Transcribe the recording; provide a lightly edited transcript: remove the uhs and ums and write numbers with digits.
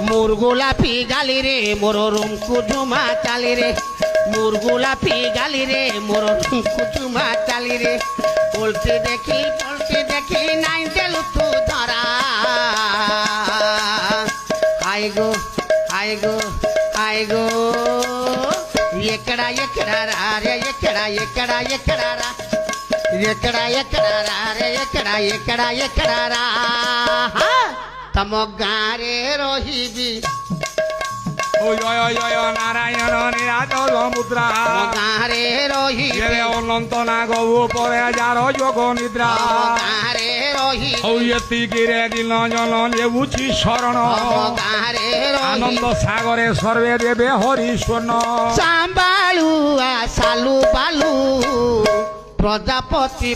মোর গোলাপি গালি রে মোর রুমকু ঝুমা চালি রে মোর গোলাপি গালি রে মোর রুমকু ঝুমা চালি রে পলটি দেখি নাই দেলু তু ধরা I go I go I go ఎక్కడ రా రే ఎక్కడ రా ఎక్కడ రా తమ గారే রহিবি নারায়ণ নিরাজ সমুদ্রা গারে রহিবি অনন্ত নাগ উপরে যার যোগ নিদ্রা গারে রহিবি এতিকিরে দিল জন লেবুছি শরণ গারে আনন্দ সাগরে সর্বে দেবে হরি স্বর্ণ সাম্বালু সালু বালু প্রজাপতি